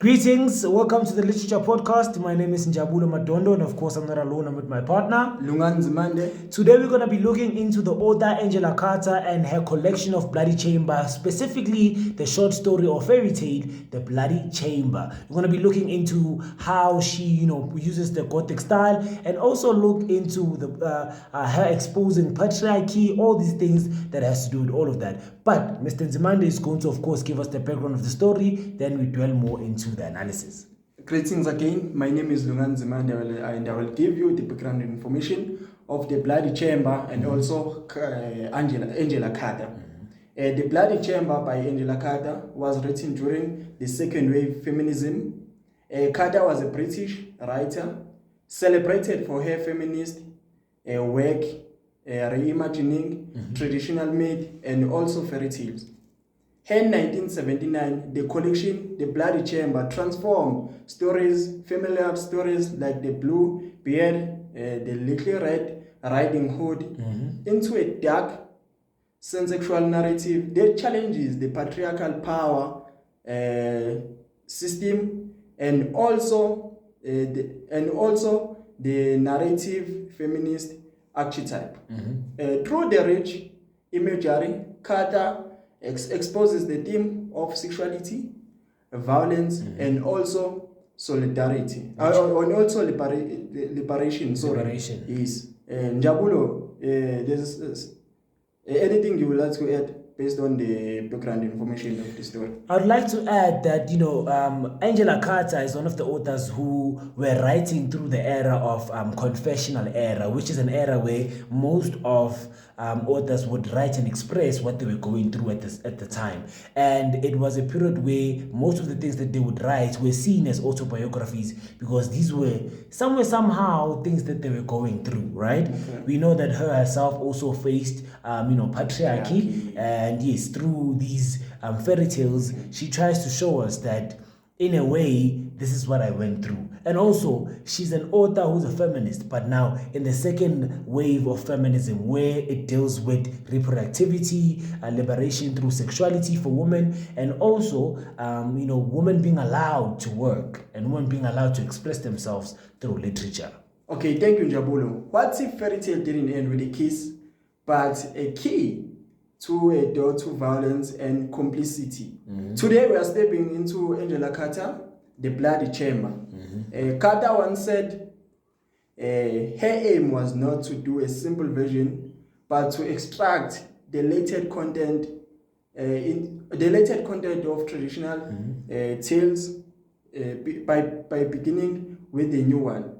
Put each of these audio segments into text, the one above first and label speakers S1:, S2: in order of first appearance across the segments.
S1: Greetings, welcome to the Literature Podcast. My name is Njabulo Lungani, and of course I'm not alone, I'm with my partner
S2: Lungani.
S1: Today we're going to be looking into the author Angela Carter and her collection of Bloody Chamber, specifically the short story or fairy tale, The Bloody Chamber. We're going to be looking into how she, uses the Gothic style, and also look into her exposing patriarchy, all these things that has to do with all of that. But Mr. Nzimande is going to, of course, give us the background of the story, then we dwell more into the analysis.
S2: Greetings again. My name is Lungani and I will give you the background information of the Bloody Chamber and also Angela Carter. The Bloody Chamber by Angela Carter was written during the second wave feminism. Carter was a British writer celebrated for her feminist work, reimagining traditional myth and also fairy tales. In 1979, the collection, The Bloody Chamber, transformed familiar stories like The Blue Beard, The Little Red Riding Hood, into a dark, sensual narrative that challenges the patriarchal power system and also the narrative feminist archetype. Through the rich imagery, Carter exposes the theme of sexuality, violence, and also solidarity, and also liberation.
S1: Liberation.
S2: Yes. Njabulo, there's anything you would like to add based on the background information of the story?
S1: I'd like to add that, Angela Carter is one of the authors who were writing through the era of confessional era, which is an era where most of authors would write and express what they were going through at the time. And it was a period where most of the things that they would write were seen as autobiographies, because these were somehow things that they were going through, right? Okay. We know that her herself also faced, patriarchy. And yes, through these fairy tales, she tries to show us that, in a way, this is what I went through. And also, she's an author who's a feminist, but now in the second wave of feminism, where it deals with reproductivity, liberation through sexuality for women, and also, women being allowed to work and women being allowed to express themselves through literature.
S2: Okay, thank you, Njabulo. What if fairy tale didn't end with a kiss, but a key to a door to violence and complicity? Today we are stepping into Angela Carter, The Bloody Chamber. Carter once said her aim was not to do a simple version, but to extract the latent content of traditional tales by beginning with the new one.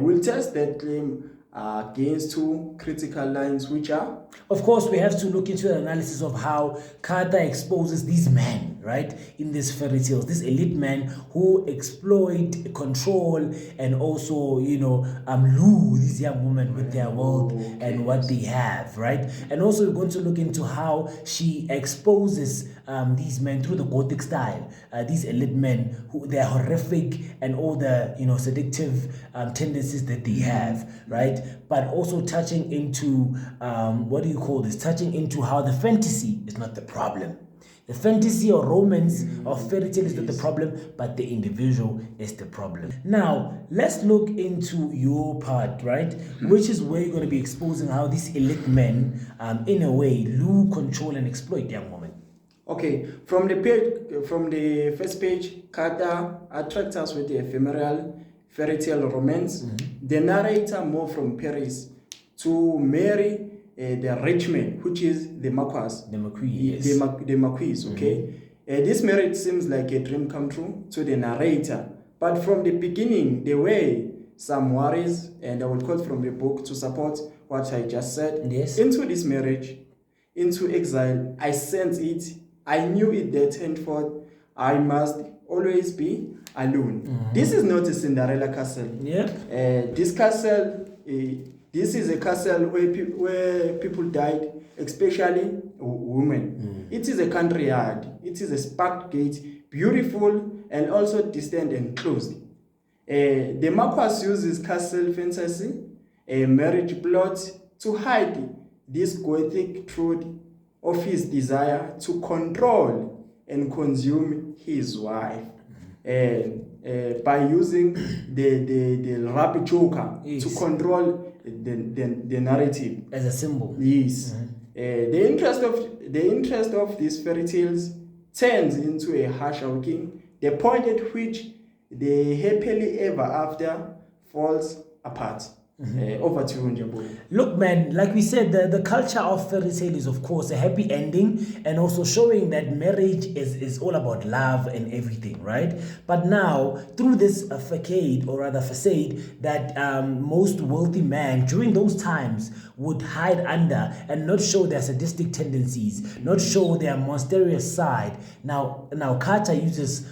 S2: We'll test that claim against two critical lines, which are?
S1: Of course, we have to look into the analysis of how Carter exposes these men, right, in these fairy tales, these elite men who exploit, control, and also, lure these young women with their wealth and what they have, right? And also we're going to look into how she exposes these men through the Gothic style, these elite men who they're horrific and all the, seductive tendencies that they have, right? But also touching into, touching into how the fantasy is not the problem. The fantasy or romance or fairy tale is not the problem, but the individual is the problem. Now, let's look into your part, right? Which is where you're going to be exposing how these elite men, in a way, lure, control, and exploit young women.
S2: Okay, from the first page, Carter attracts us with the ephemeral fairy tale romance. The narrator moves from Paris to marry the rich man, which is the Marquis.
S1: The Marquis, yes.
S2: The Marquis, okay? This marriage seems like a dream come true to the narrator. But from the beginning, there were some worries, and I will quote from the book to support what I just said.
S1: Yes.
S2: Into this marriage, into exile, I sensed it. I knew it that henceforth I must always be alone. This is not a Cinderella castle.
S1: Yeah.
S2: This castle, this is a castle where people died, especially women. It is a country yard. It is a sparked gate, beautiful and also distant and closed. The Marquis uses castle fantasy, a marriage plot, to hide this Gothic truth of his desire to control and consume his wife. by using the rabbit joker
S1: Yes.
S2: to control the narrative
S1: As a symbol.
S2: Yes. The interest of these fairy tales turns into a harsh shocking, the point at which the happily ever after falls apart. Over to you, Njabulo.
S1: Look, man, like we said, the culture of fairy tale is, of course, a happy ending and also showing that marriage is all about love and everything, right? But now, through this facade, or rather facade, that most wealthy men during those times would hide under and not show their sadistic tendencies, not show their monstrous side. Now Carter uses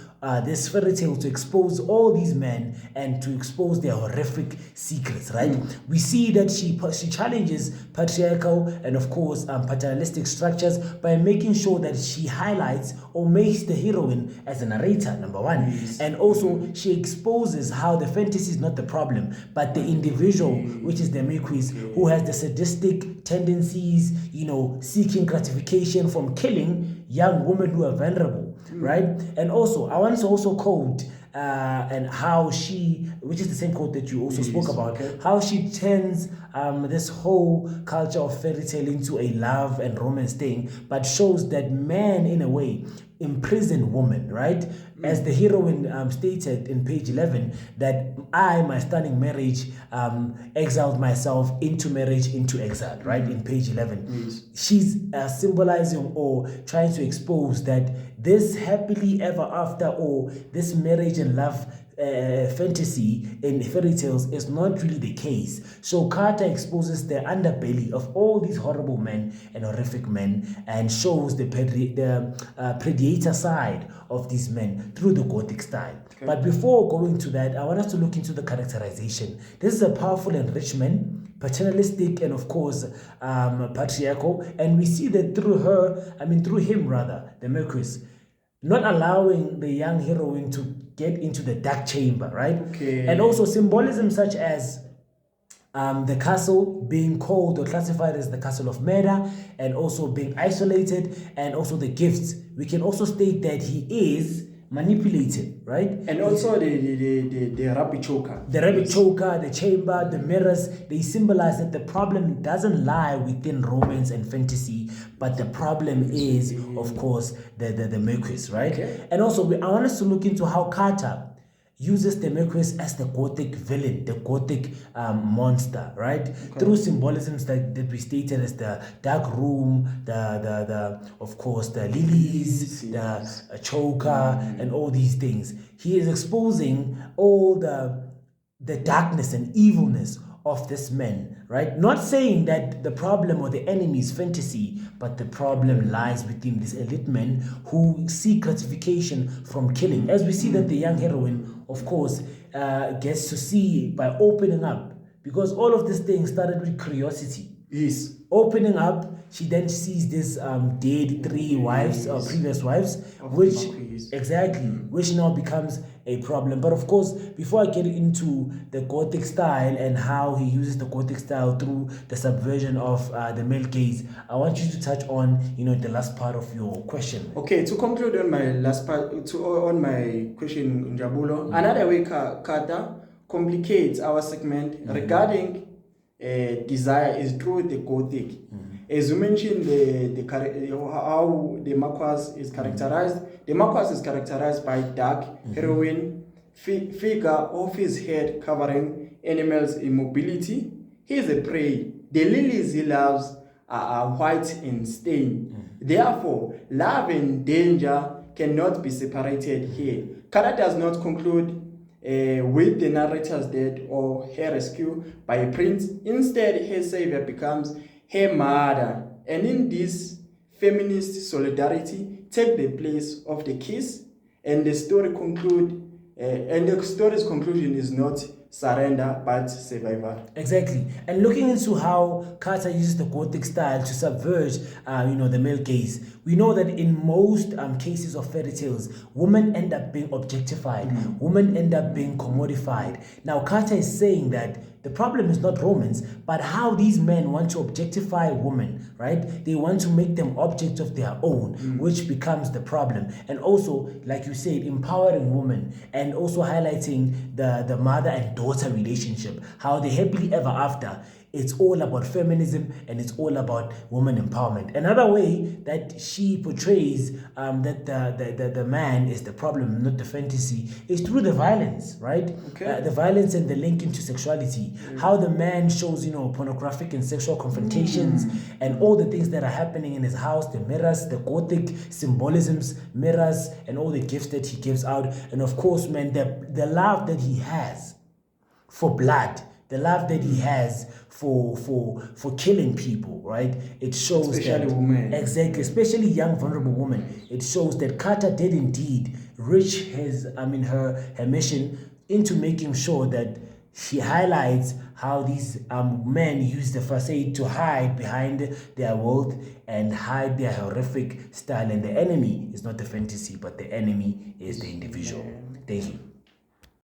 S1: this fairy tale to expose all these men and to expose their horrific secrets, right? We see that she challenges patriarchal and, of course, paternalistic structures by making sure that she highlights or makes the heroine as a narrator, number one.
S2: Yes.
S1: And also, she exposes how the fantasy is not the problem, but the individual, which is the Maquis, who has the sadistic tendencies, seeking gratification from killing young women who are vulnerable, right? And also, I want to also quote and how she, which is the same quote that you also spoke about, how she turns this whole culture of fairy tale into a love and romance thing, but shows that man, in a way, imprison woman, right? As the heroine stated in page 11, that I, my stunning marriage, exiled myself into marriage, into exile, right? In page 11.
S2: Yes.
S1: She's symbolizing or trying to expose that this happily ever after, or this marriage and love fantasy in fairy tales is not really the case. So Carter exposes the underbelly of all these horrible men and horrific men, and shows the predator side of these men through the Gothic style. Okay. But before going to that, I want us to look into the characterization. This is a powerful enrichment, paternalistic, and of course patriarchal, and we see that through him rather, the Marquis, not allowing the young heroine to get into the dark chamber, right?
S2: Okay.
S1: And also symbolism such as the castle being called or classified as the castle of murder, and also being isolated, and also the gifts. We can also state that he is manipulated, right?
S2: And also the rabbit choker.
S1: The rabbit choker, the chamber, the mirrors, they symbolize that the problem doesn't lie within romance and fantasy, but the problem is, of course, the Marquis, right? Okay. And also, I want us to look into how Carter uses the Marquis as the Gothic villain, the Gothic monster, right? Okay. Through symbolisms that we stated as the dark room, the of course the lilies, the choker, and all these things. He is exposing all the darkness and evilness of this man, right? Not saying that the problem or the enemy is fantasy, but the problem lies within these elite men who seek gratification from killing. As we see that the young heroine, of course, gets to see by opening up, because all of these things started with curiosity.
S2: Yes.
S1: Opening up, she then sees this dead three wives, or previous wives, which which now becomes a problem. But of course, before I get into the Gothic style and how he uses the Gothic style through the subversion of the male gaze, I want you to touch on, the last part of your question.
S2: Okay, to conclude on my last part, on my question, Njabulo, another way Carter complicates our segment regarding desire is through the Gothic. As you mentioned, how the Marquis is characterized. The Marquis is characterized by dark heroine figure of his head covering animals' immobility. He is a prey. The lilies he loves are white and stained. Therefore, love and danger cannot be separated here. Carter does not conclude with the narrator's death or her rescue by a prince. Instead, her savior becomes her mother. And in this, feminist solidarity take the place of the kiss, and the story conclude. And the story's conclusion is not surrender but survival.
S1: Exactly. And looking into how Carter uses the Gothic style to subvert, the male gaze, we know that in most cases of fairy tales, women end up being objectified, women end up being commodified. Now, Carter is saying that the problem is not romance, but how these men want to objectify women, right? They want to make them objects of their own, which becomes the problem. And also, like you said, empowering women and also highlighting the mother and daughter relationship, how they happily ever after. It's all about feminism and it's all about woman empowerment. Another way that she portrays that the man is the problem, not the fantasy, is through the violence, right?
S2: Okay.
S1: The violence and the link into sexuality. How the man shows, pornographic and sexual confrontations and all the things that are happening in his house, the mirrors, the Gothic symbolisms, mirrors, and all the gifts that he gives out. And of course, man, the love that he has for blood, the love that he has for killing people, right? It shows
S2: Especially
S1: that
S2: women.
S1: exactly, especially young vulnerable women. It shows that Carter did indeed reach her mission into making sure that she highlights how these men use the facade to hide behind their wealth and hide their horrific style. And the enemy is not the fantasy, but the enemy is the individual. Thank you.